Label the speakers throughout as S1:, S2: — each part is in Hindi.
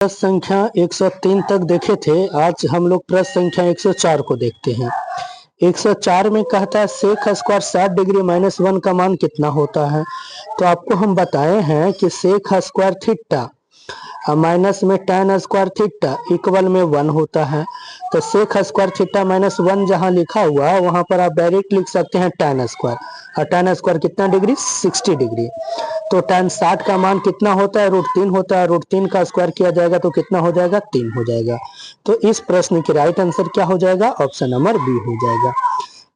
S1: प्रश्न संख्या 103 तक देखे थे। आज हम लोग प्रश्न संख्या 104 को देखते हैं। 104 में कहता है सेक स्क्वायर 60 डिग्री -1 का मान कितना होता है। तो आपको हम बताए हैं कि सेक स्क्वायर थीटा माइनस में tan स्क्वायर थीटा इक्वल में 1 होता है। तो सेक स्क्वायर थीटा -1 जहां लिखा हुआ है वहां पर आप डायरेक्ट लिख सकते हैं tan स्क्वायर, और tan स्क्वायर कितना डिग्री 60 डिग्री। तो tan 60 का मान कितना होता है, √3 होता है। √3 का स्क्वायर किया जाएगा तो कितना हो जाएगा, 3 हो जाएगा। तो इस प्रश्न की राइट आंसर क्या हो जाएगा, ऑप्शन नंबर बी हो जाएगा।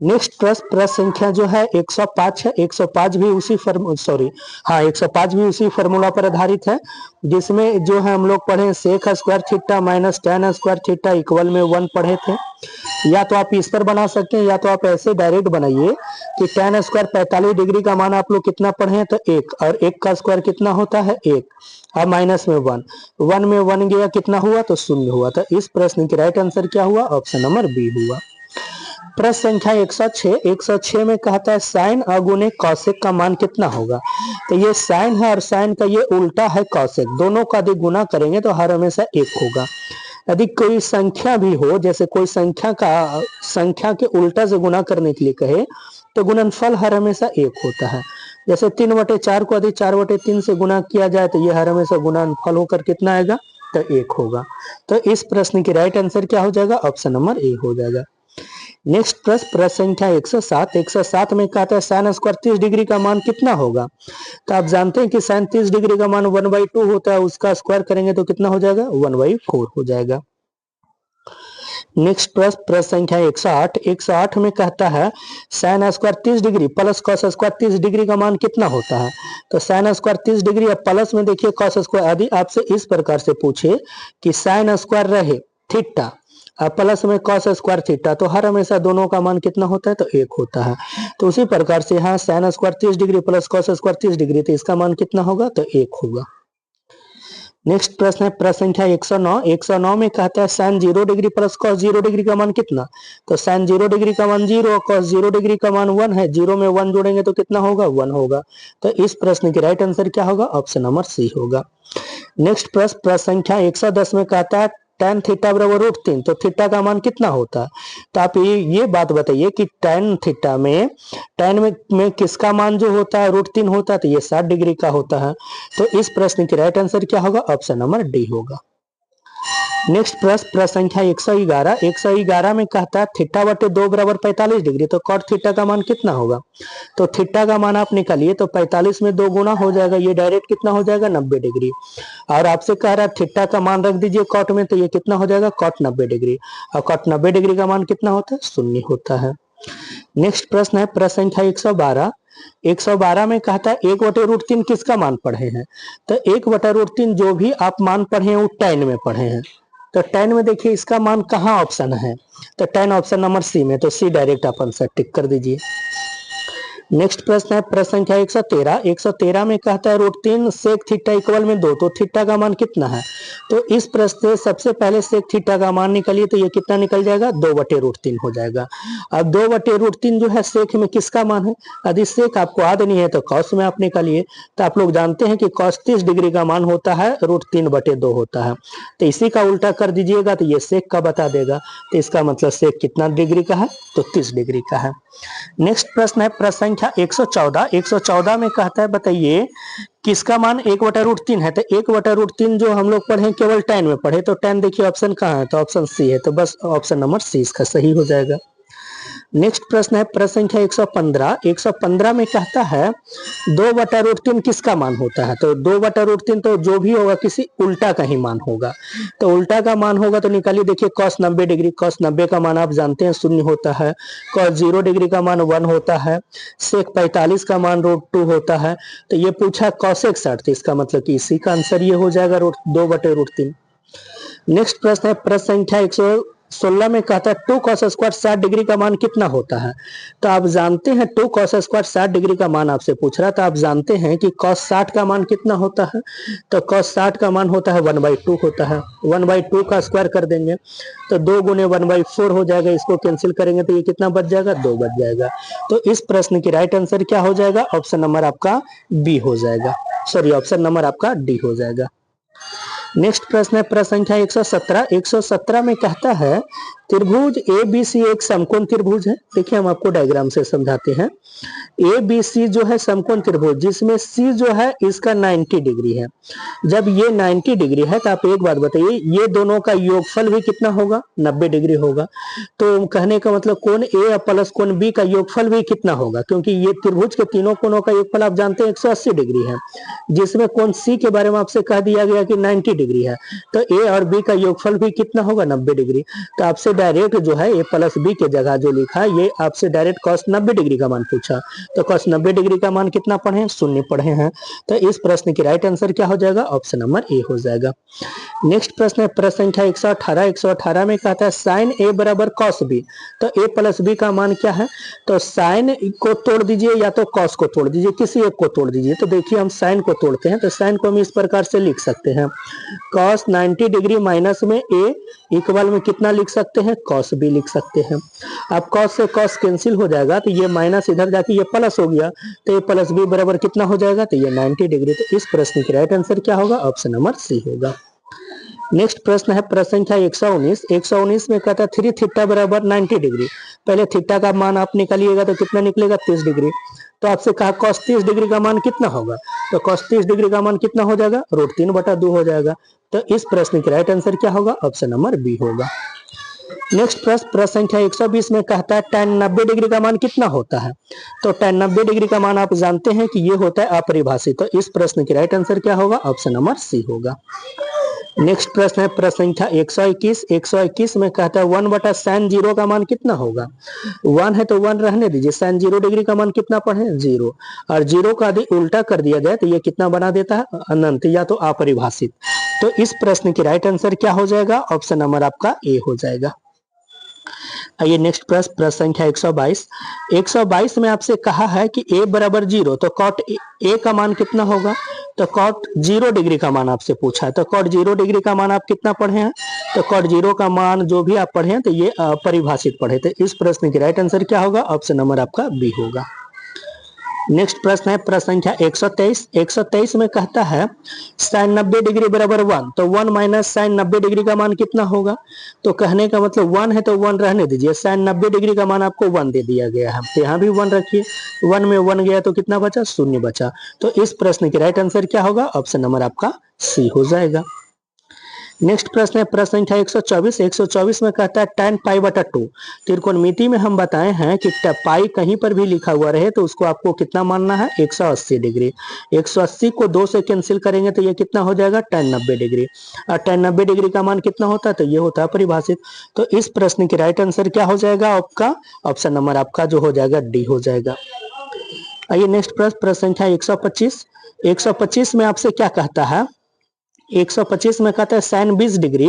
S1: नेक्स्ट प्रश्न संख्या जो है 105 है। 105 भी उसी 105 भी उसी फॉर्मूला पर आधारित है, जिसमें जो है हम लोग पढ़े sec square theta minus tan square theta equal में 1 पढ़े थे। या तो आप इस पर बना सकते हैं, या तो आप ऐसे डायरेक्ट बनाइए कि tan स्क्वायर 45 डिग्री का मान आप लोग कितना पढ़े हैं, तो 1, और 1 का स्क्वायर कितना होता है 1, अब माइनस में 1 में 1 गया कितना हुआ, तो 0 हुआ। तो इस प्रश्न की राइट आंसर क्या हुआ, ऑप्शन नंबर बी हुआ। प्रश्न संख्या 106 में कहता है साइन अगुने कौशिक का मान कितना होगा। तो ये साइन है और साइन का ये उल्टा है कौशिक, दोनों का यदि गुना करेंगे तो हर हमेशा 1 होगा। यदि कोई संख्या भी हो, जैसे कोई संख्या के उल्टा से गुना करने के लिए कहे तो गुणनफल हर हमेशा 1 होता है। जैसे 3/4 को यदि 4/3 से गुना किया जाए तो ये हर हमेशा गुणनफल होकर कितना आएगा, तो 1 होगा। तो इस प्रश्न की राइट आंसर क्या हो जाएगा, ऑप्शन नंबर ए हो जाएगा। नेक्स्ट प्रश्न संख्या 107 में कहता है साइन स्क्वायर 30 डिग्री का मान कितना होगा। तो आप जानते हैं कि साइन 30 डिग्री का मान 1/2 होता है, उसका स्क्वायर करेंगे तो कितना हो जाएगा, 1/4 हो जाएगा। नेक्स्ट प्रश्न संख्या 108 में कहता है sine square 30 degree plus cos square 30 degree का मान कितना होता है। तो साइन स्क्वायर 30 डिग्री और प्लस में देखिए कॉस स्क्वायर। यदि आपसे इस प्रकार से पूछे कि साइन स्क्वायर रहे थीटा प्लस में कॉस स्क्वायर थीटा, तो हर हमेशा दोनों का मान कितना होता है, तो 1 होता है। तो उसी प्रकार से यहाँ sine square 30 degree plus cos square 30 degree, तो इसका मान कितना होगा, तो 1 होगा। नेक्स्ट प्रश्न है प्रश्न संख्या 109 में कहता है sine 0 degree plus cos 0 degree का मान कितना। तो साइन 0 डिग्री का मान 0 और कॉस 0 डिग्री का मान 1 है। 0 में 1 जोड़ेंगे तो कितना होगा, 1 होगा। तो इस प्रश्न की राइट आंसर क्या होगा, ऑप्शन नंबर सी होगा। नेक्स्ट प्रश्न संख्या 110 में कहता है tan थीटा बराबर √3, तो थीटा का मान कितना होता है। तो आप ये बात बताइए कि tan थीटा में किसका मान जो होता है √3 होता है, तो ये 60 डिग्री का होता है। तो इस प्रश्न की राइट आंसर क्या होगा, ऑप्शन नंबर डी होगा। नेक्स्ट प्रश्न संख्या 111 में कहता है थीटा बटे 2 बराबर 45 डिग्री, तो कॉट थीटा का मान कितना होगा। तो थीटा का मान आप निकालिए तो 45 में 2 गुना हो जाएगा, ये डायरेक्ट कितना हो जाएगा, 90 डिग्री। और आपसे कह रहा है थीटा का मान रख दीजिए कॉट में, तो ये कितना हो जाएगा, कॉट 90 डिग्री। और कॉट 90 डिग्री का मान कितना होता है, 0 होता है। नेक्स्ट प्रश्न है प्रश्न संख्या 112 में कहता है 1/√3 किसका मान पढ़े हैं। तो 1/√3 जो भी आप मान पढ़े हैं वो tan में पढ़े हैं। तो tan में देखिए इसका मान कहाँ ऑप्शन है, तो tan ऑप्शन नंबर सी में, तो सी डायरेक्ट आप आंसर टिक कर दीजिए। नेक्स्ट प्रश्न है प्रश्न संख्या 113 में कहता है √3 सेक थीटा इक्वल में 2, तो थीटा का मान कितना है। तो इस प्रश्न से सबसे पहले सेक थीटा का मान निकालिए, तो ये कितना निकल जाएगा, 2/√3 हो जाएगा। अब 2/√3 जो है सेक में किसका मान है। यदि सेक आपको याद नहीं है तो कॉस में आप निकालिए। तो आप लोग जानते हैं कि कॉस 30 डिग्री का मान होता है √3/2 होता है। तो इसी का उल्टा कर दीजिएगा तो ये सेक का बता देगा। तो इसका मतलब सेक कितना डिग्री का है, तो 30 डिग्री का है। नेक्स्ट प्रश्न है प्रश्न संख्या 114 में कहता है बताइए किसका मान 1/√3 है। तो 1/√3 जो हम लोग पढ़े केवल tan में पढ़े, तो tan देखिए ऑप्शन कहाँ है, तो ऑप्शन सी है। तो बस ऑप्शन नंबर सी इसका सही हो जाएगा। नेक्स्ट प्रश्न है प्रश्न संख्या 115 में कहता है 2/√3 किसका मान होता है। तो 2/√3 तो जो भी होगा किसी उल्टा का ही मान होगा। तो उल्टा का मान होगा तो निकालिए, देखिए cos 90 डिग्री, cos 90 का मान आप जानते हैं 0 होता है। cos 0 डिग्री का मान 1 होता है। सेक 45 का मान √2 होता है। तो ये पूछा cosec 60, तो इसका मतलब कि इसी का आंसर ये हो जाएगा 2/√3। नेक्स्ट प्रश्न है प्रश्न संख्या 116 में कहता है 2 cos स्क्वायर 60 डिग्री का मान कितना होता है। तो आप जानते हैं 2 cos स्क्वायर 60 डिग्री का मान आपसे पूछ रहा था। आप जानते हैं कि cos 60 का मान कितना होता है। तो cos 60 का मान होता है 1/2 होता है। 1/2 का स्क्वायर कर देंगे तो 2 गुने 1/4 हो जाएगा। इसको कैंसिल करेंगे तो ये कितना बच जाएगा, 2 बच जाएगा। तो इस प्रश्न की राइट आंसर क्या हो जाएगा, ऑप्शन नंबर आपका बी हो जाएगा, सॉरी ऑप्शन नंबर आपका डी हो जाएगा। नेक्स्ट प्रश्न है प्रश्न संख्या 117। 117 में कहता है त्रिभुज ए बी सी एक समकोण त्रिभुज है। देखिए हम आपको डायग्राम से समझाते हैं। ए बी सी जो है समकोण त्रिभुज, जिसमें सी जो है इसका 90 डिग्री है। जब ये 90 डिग्री है तो आप एक बात बताइए, ये दोनों का योगफल भी कितना होगा? 90 डिग्री होगा। तो कहने का मतलब कोण ए प्लस कोण बी का योगफल भी कितना होगा? क्योंकि ये त्रिभुज के तीनों कोणों का योगफल आप जानते हैं 180 डिग्री है, जिसमें कोण सी के बारे में आपसे कह दिया गया कि 90 डिग्री है, तो ए और बी का योगफल भी कितना होगा? 90 डिग्री। तो आपसे डायरेक्ट जो है ए प्लस बी के जगह जो लिखा है, ये आपसे डायरेक्ट cos 90 डिग्री का मान पूछा, तो cos 90 डिग्री का मान कितना पढ़े? 0 पढ़े हैं। तो इस प्रश्न की राइट आंसर क्या हो जाएगा? ऑप्शन नंबर ए हो जाएगा। नेक्स्ट प्रश्न है प्रश्न संख्या 118। 118 में कहता है साइन ए बराबर cos बी, तो ए प्लस बी का मान क्या है? तो साइन को तोड़ दीजिए या तो cos को तोड़ दीजिए, किसी एक को तोड़ दीजिए। तो देखिए हम साइन को तोड़ते हैं, तो साइन को हम इस प्रकार से लिख सकते हैं, cos 90 डिग्री माइनस में ए इक्वल में कितना लिख सकते हैं? cos बी लिख सकते हैं। अब cos से cos कैंसिल हो जाएगा, तो ये माइनस इधर जाके ये प्लस हो गया, तो ये प्लस बी बराबर कितना हो जाएगा? तो ये 90 डिग्री। तो इस प्रश्न की राइट आंसर क्या होगा? ऑप्शन नंबर सी होगा। नेक्स्ट प्रश्न है प्रश्न संख्या 119। 119 में कहता है 3 थीटा बराबर 90 डिग्री। पहले थीटा का मान आप निकालिएगा तो कितना निकलेगा? 30 डिग्री। तो आपसे कहा cos 30 डिग्री का मान कितना होगा? तो cos 30 डिग्री का मान कितना हो जाएगा? √3/2 हो जाएगा। तो इस प्रश्न की राइट आंसर क्या होगा? ऑप्शन नंबर बी होगा। नेक्स्ट प्रश्न संख्या 120 में कहता है tan 90 डिग्री का मान कितना होता है? तो tan 90 डिग्री का मान आप जानते हैं कि ये होता है अपरिभाषित। तो इस प्रश्न की राइट आंसर क्या होगा? ऑप्शन नंबर सी होगा। नेक्स्ट प्रश्न है प्रश्न संख्या 121। 121 में कहता है 1/sin 0 का मान कितना होगा? 1 है तो 1 रहने दीजिए, sin 0 डिग्री का मान कितना पढ़े? 0। और 0 का यदि उल्टा कर दिया जाए तो ये कितना बना देता है? अनंत या तो अपरिभाषित। तो इस प्रश्न की राइट आंसर क्या हो जाएगा? ऑप्शन नंबर आपका ए हो जाएगा। आइए नेक्स्ट प्रश्न संख्या 122। 122 में आपसे कहा है कि a बराबर 0, तो cot a का मान कितना होगा? तो cot 0 डिग्री का मान आपसे पूछा है, तो cot 0 डिग्री का मान आप कितना पढ़े हैं? तो cot 0 का मान जो भी आप पढ़े हैं तो ये परिभाषित पढ़े थे। इस प्रश्न की राइट आंसर क्या होगा? ऑप्शन नंबर आपका बी होगा। नेक्स्ट प्रश्न है प्रश्न संख्या 123। 123 में कहता है sin 90 डिग्री बराबर 1, तो 1 माइनस sin 90 डिग्री का मान कितना होगा? तो कहने का मतलब 1 है तो 1 रहने दीजिए, sin 90 डिग्री का मान आपको 1 दे दिया गया है, तो यहाँ भी 1 रखिए। 1 में 1 गया तो कितना बचा? 0 बचा। तो इस प्रश्न की राइट आंसर क्या होगा? ऑप्शन नंबर आपका सी हो जाएगा। नेक्स्ट प्रश्न है प्रश्न संख्या 124। 124 में कहता है tan π/2। त्रिकोणमिति में हम बताए हैं कि पाई कहीं पर भी लिखा हुआ रहे तो उसको आपको कितना मानना है? 180 डिग्री। 180 को 2 से कैंसिल करेंगे तो ये कितना हो जाएगा? tan 90 degree. और tan 90 डिग्री का मान कितना होता है? तो ये होता है परिभाषित। तो इस प्रश्न की राइट आंसर क्या हो जाएगा आपका? ऑप्शन नंबर आपका जो हो जाएगा डी हो जाएगा। आइए नेक्स्ट प्रश्न संख्या 125। 125 में आपसे क्या कहता है? 125 में कहता है sin 20 डिग्री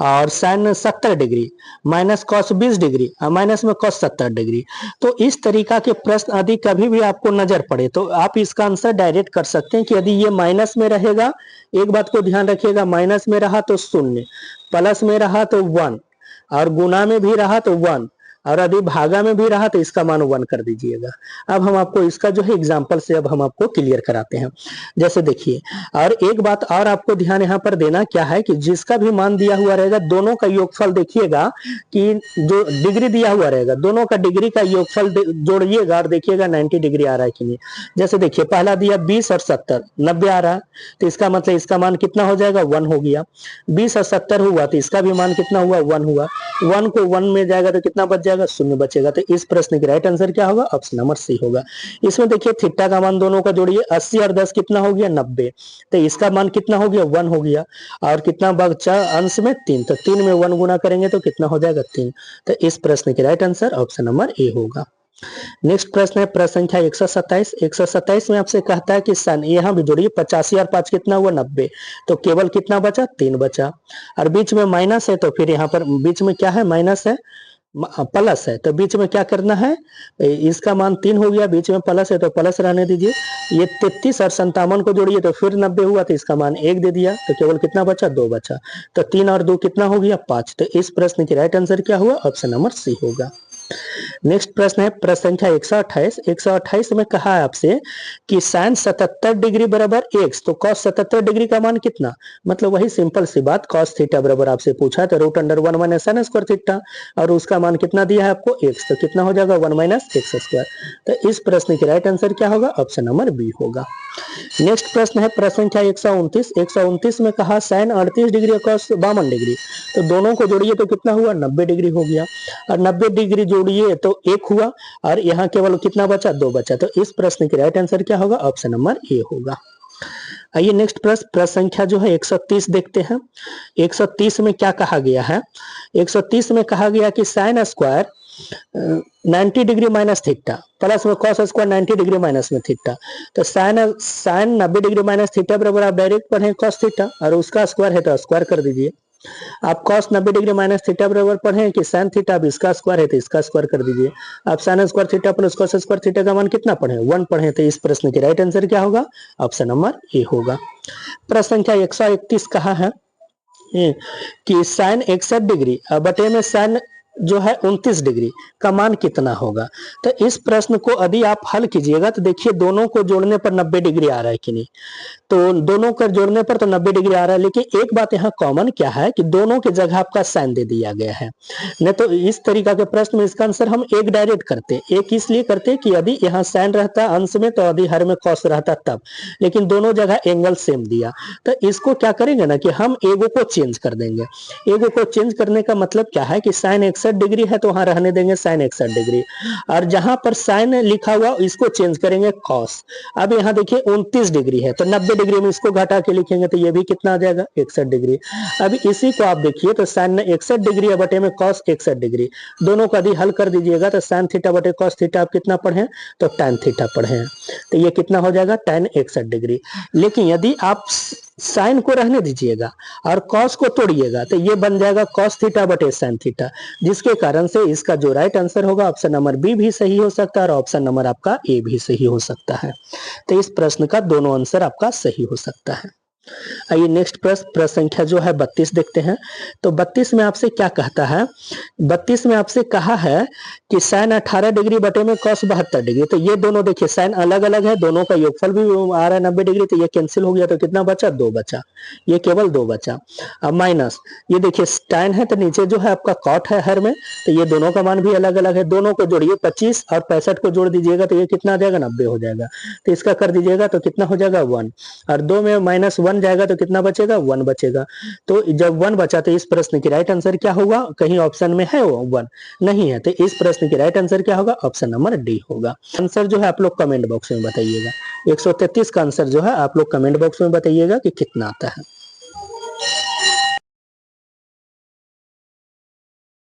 S1: और sin 70 degree minus cos 20 degree और माइनस में cos 70 डिग्री। तो इस तरीका के प्रश्न यदि कभी भी आपको नजर पड़े तो आप इसका आंसर डायरेक्ट कर सकते हैं कि यदि ये माइनस में रहेगा, एक बात को ध्यान रखिएगा, माइनस में रहा तो 0, प्लस में रहा तो 1 और गुना में भी रहा तो 1 और यदि भागा में भी रहा तो इसका मान 1 कर दीजिएगा। अब हम आपको इसका जो है एग्जांपल से अब हम आपको क्लियर कराते हैं। जैसे देखिए, और एक बात और आपको ध्यान यहाँ पर देना क्या है कि जिसका भी मान दिया हुआ रहेगा दोनों का योगफल देखिएगा कि जो डिग्री दिया हुआ रहेगा दोनों का डिग्री का योगफल जोड़िएगा और देखिएगा 90 डिग्री आ रहा है कि नहीं। जैसे देखिए पहला दिया 20 और 70, 90 आ रहा है, तो इसका मतलब इसका मान कितना हो जाएगा? 1 हो गया। 20 और 70 हुआ तो इसका भी मान कितना हुआ? 1 हुआ। 1 को 1 में जाएगा तो कितना बच जाएगा? 0 बचेगा। तो इस प्रश्न की राइट आंसर क्या होगा? ऑप्शन नंबर सी होगा। इसमें देखिए थीटा का मान दोनों का जोड़िए, 80 और 10 कितना हो गया? 90। तो इसका मान कितना हो गया? 1 हो गया। और कितना बचा अंश में? 3, तो 3 में 1 गुना करेंगे तो कितना हो जाएगा? 3। तो इस प्रश्न की right answer option number A होगा। नेक्स्ट प्रश्न है प्रश्न संख्या 127। 127 में आपसे कहता है कि सन, यहाँ भी जोड़िए 85 और 5 कितना हुआ? 90। तो केवल कितना बचा? 3 बचा। और बीच में माइनस है तो फिर यहाँ पर बीच में क्या है? माइनस है, प्लस है, तो बीच में क्या करना है? इसका मान 3 हो गया, बीच में प्लस है तो प्लस रहने दीजिए। ये 33 और 57 को जोड़िए तो फिर 90 हुआ तो इसका मान 1 दे दिया, तो केवल कितना बचा? 2 बचा। तो 3 और 2 कितना हो गया? 5। तो इस प्रश्न की राइट आंसर क्या हुआ? ऑप्शन नंबर सी होगा। नेक्स्ट प्रश्न है प्रश्न संख्या 128। 128 में कहा है आपसे कि साइन 77 डिग्री बराबर x, तो cos 77 डिग्री का मान कितना, मतलब वही सिंपल सी बात, cos थीटा बराबर आपसे पूछा है तो root under 1 minus sine square theta, और उसका मान कितना दिया है आपको x, तो कितना हो जाएगा 1 माइनस एक्स स्क्वायर। तो इस प्रश्न की राइट आंसर क्या होगा, ऑप्शन नंबर बी होगा। नेक्स्ट प्रश्न है प्रश्न संख्या 129। 129 में कहा साइन 38 डिग्री और cos 52 डिग्री, तो दोनों को जोड़िए तो कितना हुआ 90 डिग्री हो गया, और 90 डिग्री जोड़िए तो 1 हुआ, और यहाँ केवल कितना बचा 2 बचा, तो इस प्रश्न की राइट आंसर क्या होगा, ऑप्शन नंबर ए होगा। आइए नेक्स्ट प्रश्न संख्या जो है 130 देखते हैं। 130 में क्या कहा गया है, 130 में कहा गया कि sine square 90 degree minus theta plus में cos स्क्वायर 90 डिग्री माइनस में थीटा, तो साइन 90 डिग्री माइनस थीटा बराबर आप डायरेक्ट पढ़े cos थीटा, और उसका स्क्वायर है तो स्क्वायर कर दीजिए। आप cos 90 डिग्री माइनस थीटा बराबर पढ़े कि साइन थीटा, अब इसका स्क्वायर है तो इसका स्क्वायर कर दीजिए। आप sign square theta plus cos square theta का मान कितना पढ़े 1 पढ़े, तो इस प्रश्न की राइट आंसर क्या होगा, ऑप्शन नंबर ए होगा। प्रश्न संख्या 131 कहा है कि साइन 61 डिग्री बटे में साइन जो है 29 डिग्री का मान कितना होगा। तो इस प्रश्न को यदि आप हल कीजिएगा तो देखिए दोनों को जोड़ने पर 90 डिग्री आ रहा है कि नहीं, तो दोनों को जोड़ने पर तो 90 डिग्री आ रहा है, लेकिन एक बात यहाँ कॉमन क्या है कि दोनों की जगह आपका साइन दे दिया गया है। नहीं तो इस तरीका के प्रश्न में इसका आंसर हम एक डायरेक्ट करते, एक इसलिए करते कि यदि यहाँ साइन रहता अंश में तो यदि हर में कॉस रहता तब, लेकिन दोनों जगह एंगल सेम दिया, तो इसको क्या करेंगे ना कि हम एगो को चेंज कर देंगे। एगो को चेंज करने का मतलब क्या है कि साइन 61 डिग्री है तो वहां रहने देंगे साइन 61 डिग्री, और जहां पर साइन लिखा हुआ इसको चेंज करेंगे कॉस। अब यहाँ देखिए 29 डिग्री है तो 90 डिग्री में इसको घटा के लिखेंगे तो ये भी कितना आ जाएगा 61 डिग्री। अब इसी को आप देखिए तो साइन 61 डिग्री बटे में कॉस 61 डिग्री, दोनों का यदि हल कर दीजिएगा तो साइन थीटा बटे कॉस थीटा आप कितना पढ़े तो tan थीटा पढ़े, तो ये कितना हो जाएगा tan 61 डिग्री। लेकिन यदि आप साइन को रहने दीजिएगा और कॉस को तोड़िएगा तो ये बन जाएगा कॉस थीटा बटे साइन थीटा, जिसके कारण से इसका जो राइट आंसर होगा ऑप्शन नंबर बी भी सही हो सकता है और ऑप्शन नंबर आपका ए भी सही हो सकता है। तो इस प्रश्न का दोनों आंसर आपका सही हो सकता है। आइए नेक्स्ट प्रश्न संख्या जो है 32 देखते हैं। तो 32 में आपसे क्या कहता है, 32 में आपसे कहा है कि साइन 18 डिग्री बटे में cos 72 डिग्री, तो ये दोनों देखिए साइन अलग अलग है, दोनों का योगफल भी आ रहा है 90 डिग्री, तो ये कैंसिल हो गया तो कितना बचा 2 बचा, ये केवल 2 बचा। अब माइनस ये देखिए tan है तो नीचे जो है आपका cot है हर में, तो ये दोनों का मान भी अलग अलग है, दोनों को जोड़िए 25 और 65 को जोड़ दीजिएगा तो ये कितना आ जाएगा 90 हो जाएगा, तो इसका कर दीजिएगा तो कितना हो जाएगा 1, और 2 में -1 जाएगा तो कितना बचेगा 1 बचेगा। तो जब 1 बचा तो इस प्रश्न की राइट आंसर क्या होगा, कहीं ऑप्शन में है वो 1 नहीं है, तो इस प्रश्न की राइट आंसर क्या होगा, ऑप्शन नंबर डी होगा। आंसर जो है आप लोग कमेंट बॉक्स में बताइएगा, 133 का आंसर जो है आप लोग कमेंट बॉक्स में बताइएगा कि कितना आता है।